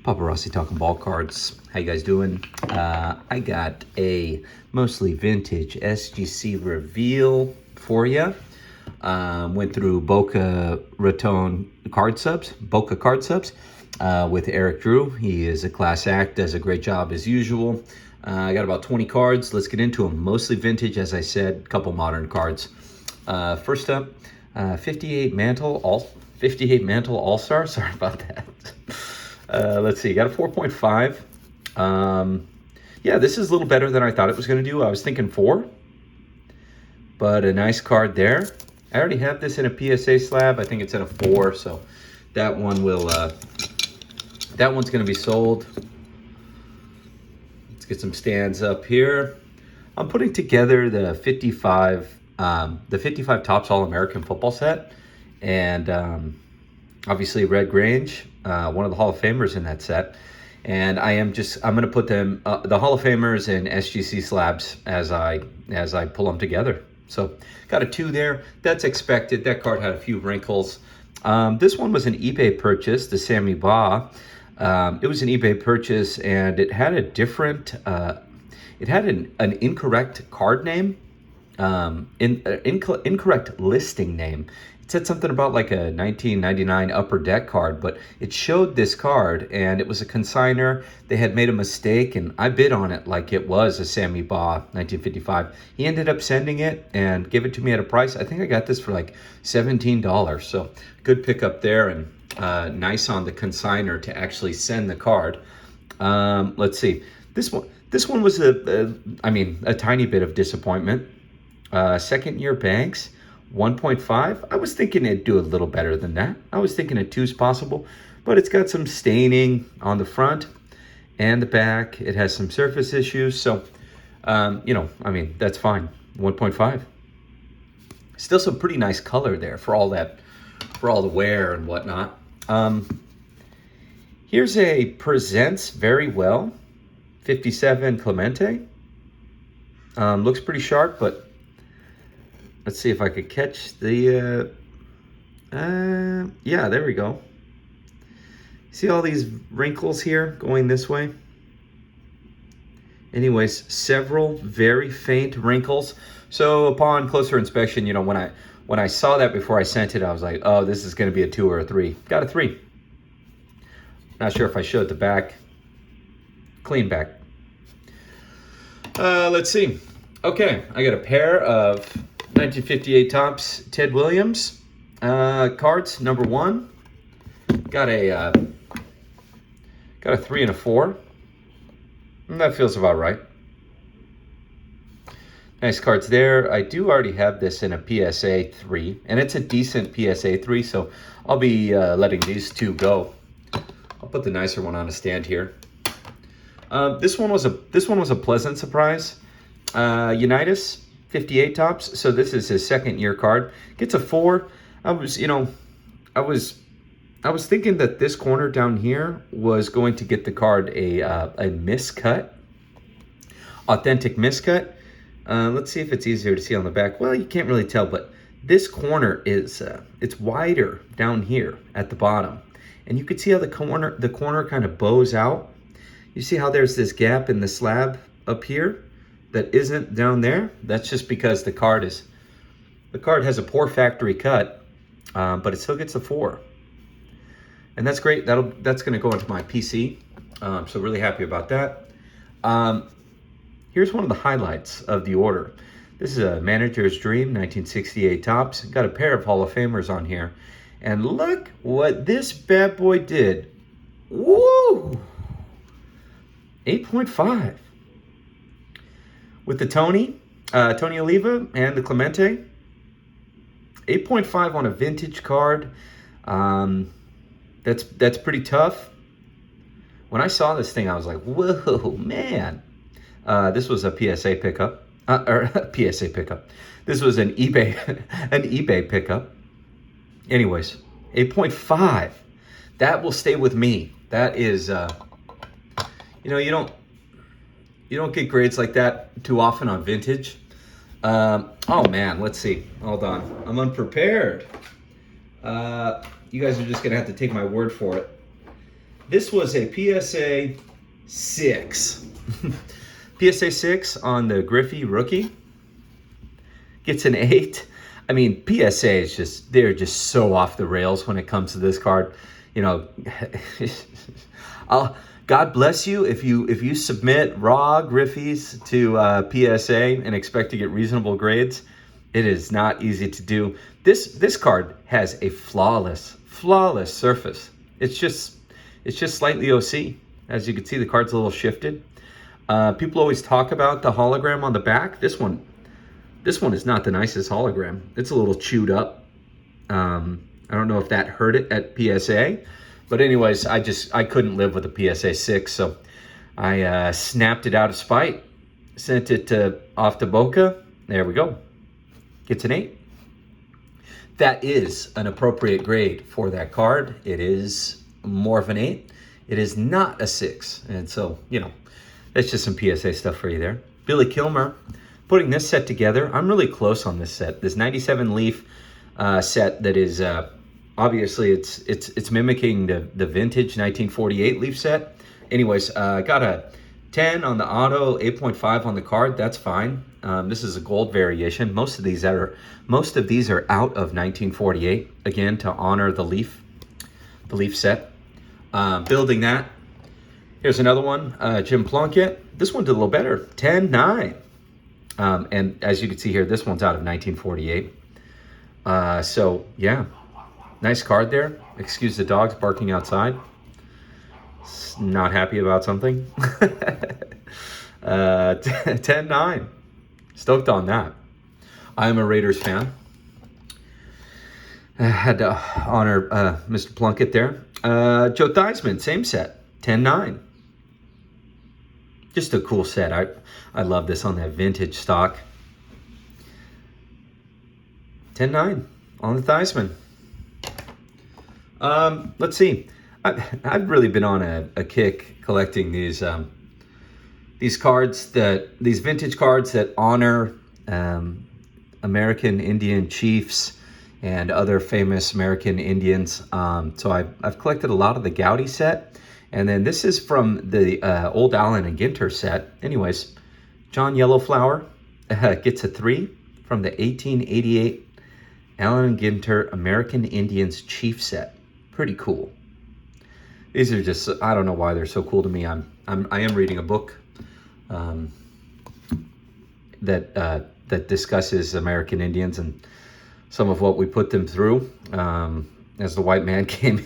Paparazzi Talking Ball Cards. How you guys doing? I got a mostly vintage SGC reveal for you. Went through Boca Raton card subs, with Eric Drew. He is a class act, does a great job as usual. I got about 20 cards. Let's get into them. Mostly vintage, as I said, a couple modern cards. First up, 58 Mantle All-Star. Sorry about that. Let's see, got a 4.5. Yeah, this is a little better than I thought it was going to do. I was thinking 4, but a nice card there. I already have this in a PSA slab. I think it's in a 4, so that one will, that one's going to be sold. Let's get some stands up here. I'm putting together the 55 Topps All-American football set, and obviously Red Grange, one of the Hall of Famers in that set. And I'm going to put them, the Hall of Famers in SGC slabs as I pull them together. So got a 2 there. That's expected. That card had a few wrinkles. This one was an eBay purchase, the Sammy Baugh. It was an eBay purchase, and it had a different, it had an incorrect card name, incorrect listing name. It said something about like a 1999 Upper Deck card, but it showed this card, and it was a consigner. They had made a mistake, and I bid on it like it was a Sammy Baugh 1955. He ended up sending it and gave it to me at a price. I think I got this for like $17, so good pickup there, and nice on the consigner to actually send the card. Let's see. This one was a tiny bit of disappointment. Second year Banks, 1.5. I was thinking it'd do a little better than that. I was thinking a 2 is possible, but it's got some staining on the front and the back. It has some surface issues, so that's fine. 1.5. Still some pretty nice color there for all the wear and whatnot. Here's a presents very well 57 Clemente. Looks pretty sharp, but let's see if I could catch the, yeah, there we go. See all these wrinkles here going this way? Anyways, several very faint wrinkles. So upon closer inspection, when I saw that before I sent it, I was like, oh, this is going to be a 2 or a 3. Got a 3. Not sure if I showed the back. Clean back. Let's see. Okay, I got a pair of 1958 Topps Ted Williams cards. Number 1. Got a 3 and a 4. And that feels about right. Nice cards there. I do already have this in a PSA 3, and it's a decent PSA 3, so I'll be letting these 2 go. I'll put the nicer one on a stand here. This one was a pleasant surprise. Unitas 58 Topps. So this is his second year card. Gets a 4. I was thinking that this corner down here was going to get the card a miscut, authentic miscut. Let's see if it's easier to see on the back. Well, you can't really tell, but this corner is it's wider down here at the bottom, and you can see how the corner kind of bows out. You see how there's this gap in the slab up here that isn't down there? That's just because the card has a poor factory cut, but it still gets a 4. And that's great. That's going to go into my PC. So really happy about that. Here's one of the highlights of the order. This is a Manager's Dream 1968 Topps. Got a pair of Hall of Famers on here. And look what this bad boy did. Woo! 8.5. With the Tony Oliva and the Clemente. 8.5 on a vintage card. That's pretty tough. When I saw this thing, I was like, whoa, man. This was a PSA pickup. PSA pickup. This was an eBay pickup. Anyways, 8.5. That will stay with me. That is, you don't get grades like that too often on vintage. Oh man, let's see. Hold on. I'm unprepared. You guys are just gonna have to take my word for it. This was a PSA 6. PSA 6 on the Griffey rookie. Gets an 8. I mean, PSA is just, they're just so off the rails when it comes to this card. You know, God bless you if you submit raw Griffies to PSA and expect to get reasonable grades. It is not easy to do. This card has a flawless surface. It's just slightly OC. As you can see, the card's a little shifted. People always talk about the hologram on the back. This one is not the nicest hologram. It's a little chewed up. I don't know if that hurt it at PSA. But anyways, I couldn't live with a PSA 6, so I snapped it out of spite. Sent it off to Boca. There we go. Gets an 8. That is an appropriate grade for that card. It is more of an 8. It is not a 6. And so, you know, that's just some PSA stuff for you there. Billy Kilmer putting this set together. I'm really close on this set. This 97 leaf set that is obviously it's mimicking the vintage 1948 leaf set. Anyways, got a 10 on the auto, 8.5 on the card. That's fine. This is a gold variation. Most of these are out of 1948. Again, to honor the leaf set. Building that. Here's another one, Jim Plunkett. This one did a little better, 10-9. And as you can see here, this one's out of 1948. So yeah, nice card there. Excuse the dogs barking outside. Not happy about something. 10-9. Stoked on that. I am a Raiders fan. I had to honor Mr. Plunkett there. Joe Theismann, same set, 10-9. Just a cool set. I love this on that vintage stock. 10-9 on the Theismann. Let's see. I've really been on a kick collecting these cards, these vintage cards that honor American Indian chiefs and other famous American Indians. So I've collected a lot of the Gowdy set. And then this is from the old Allen and Ginter set. Anyways, John Yellowflower gets a 3 from the 1888 Allen and Ginter American Indians Chief set. Pretty cool. These are just, I don't know why they're so cool to me. I am reading a book that discusses American Indians and some of what we put them through. As the white man came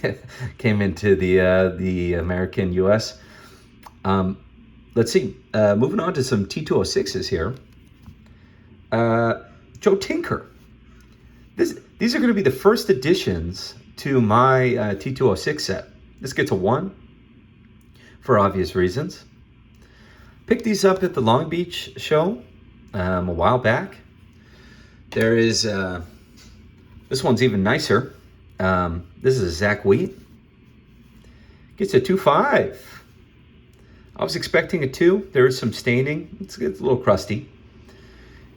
into the American U.S. Let's see. Moving on to some T206s here. Joe Tinker. These are going to be the first additions to my T206 set. This gets a 1 for obvious reasons. Picked these up at the Long Beach show a while back. There is this one's even nicer. This is a Zach Wheat. Gets a 2.5. I was expecting a 2. There is some staining. It's a little crusty.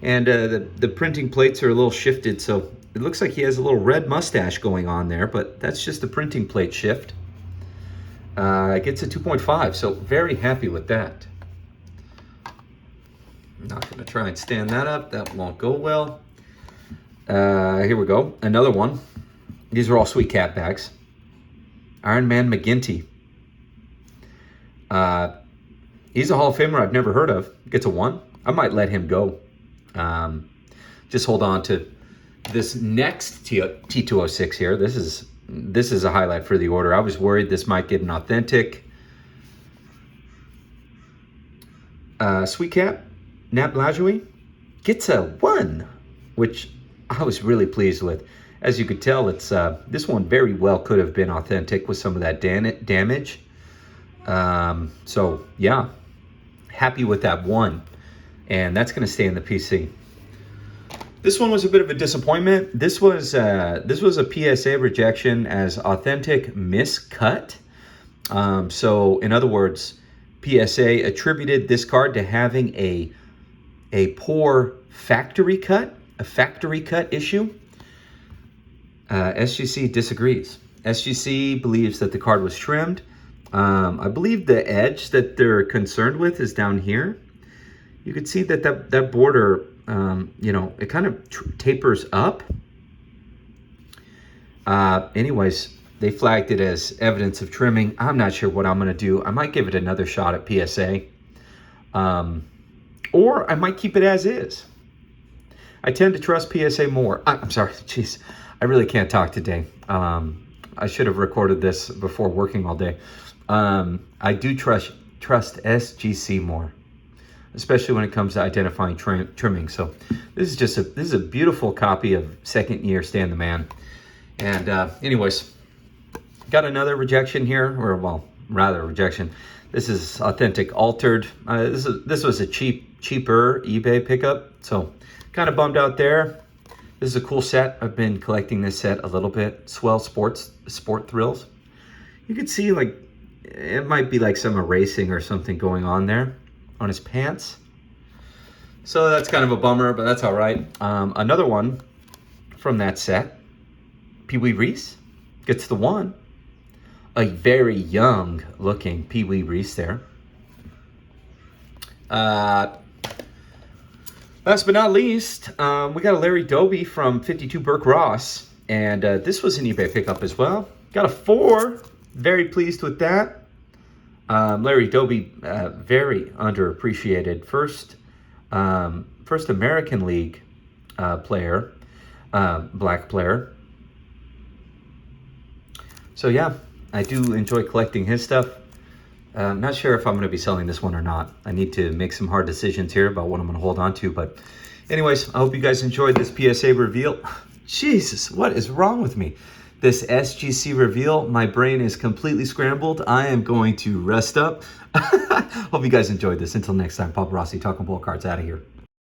And the printing plates are a little shifted, so it looks like he has a little red mustache going on there, but that's just the printing plate shift. Gets a 2.5, so very happy with that. I'm not going to try and stand that up. That won't go well. Here we go. Another one. These are all sweet cat bags. Iron Man McGinty. He's a Hall of Famer I've never heard of. Gets a 1. I might let him go. Just hold on to this next T206 here. This is a highlight for the order. I was worried this might get an authentic. Sweet Cat, Nat Blajui, gets a 1, which I was really pleased with. As you could tell, it's this one very well could have been authentic with some of that damage. So yeah, happy with that 1, and that's going to stay in the PC. This one was a bit of a disappointment. This was a PSA rejection as authentic miscut. So in other words, PSA attributed this card to having a poor factory cut, a factory cut issue. SGC disagrees. SGC believes that the card was trimmed. I believe the edge that they're concerned with is down here. You can see that border, you know, it kind of tapers up. Anyways, they flagged it as evidence of trimming. I'm not sure what I'm going to do. I might give it another shot at PSA. Or I might keep it as is. I tend to trust PSA more. I'm sorry, jeez. I really can't talk today. I should have recorded this before working all day. I do trust SGC more, especially when it comes to identifying trimming. So this is a beautiful copy of second year Stan the Man. And anyways, got another rejection here, or well, rather rejection. This is authentic altered. This was a cheaper eBay pickup, so kind of bummed out there. This is a cool set. I've been collecting this set a little bit. Swell Sport Thrills. You can see like it might be like some erasing or something going on there on his pants. So that's kind of a bummer, but that's all right. Another one from that set. Pee Wee Reese gets the one. A very young looking Pee Wee Reese there. Last but not least, we got a Larry Doby from 52 Burke Ross. And this was an eBay pickup as well. Got a 4. Very pleased with that. Larry Doby, very underappreciated. First American League player, black player. So yeah, I do enjoy collecting his stuff. I'm not sure if I'm going to be selling this one or not. I need to make some hard decisions here about what I'm going to hold on to. But anyways, I hope you guys enjoyed this PSA reveal. Jesus, what is wrong with me? This SGC reveal, my brain is completely scrambled. I am going to rest up. Hope you guys enjoyed this. Until next time, Papa Rossi, Talking Ball Cards, out of here.